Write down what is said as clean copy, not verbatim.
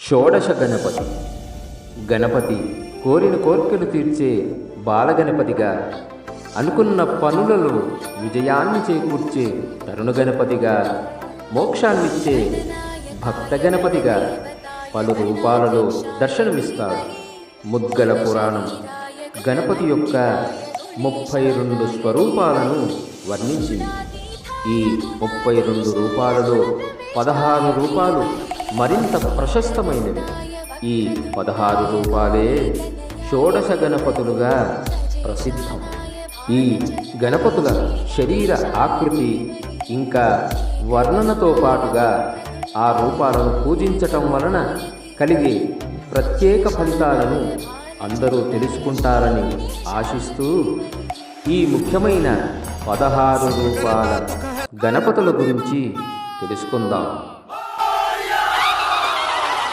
షోడశ గణపతి. గణపతి కోరిన కోర్కెలు తీర్చే బాలగణపతిగా, అనుకున్న పనులలో విజయాన్ని చేకూర్చే తరుణ గణపతిగా, మోక్షాన్నిచ్చే భక్త గణపతిగా పలు రూపాలలో దర్శనమిస్తాడు. ముద్గల పురాణం గణపతి యొక్క 32 స్వరూపాలను వర్ణించింది. ఈ 32 రూపాలలో 16 రూపాలు మరింత ప్రశస్తమైనవి. ఈ 16 రూపాలే షోడశ గణపతులుగా ప్రసిద్ధం. ఈ గణపతుల శరీర ఆకృతి ఇంకా వర్ణనతో పాటుగా ఆ రూపాలను పూజించటం వలన కలిగే ప్రత్యేక ఫలితాలను అందరూ తెలుసుకుంటారని ఆశిస్తూ ఈ ముఖ్యమైన 16 రూపాల గణపతుల గురించి తెలుసుకుందాం.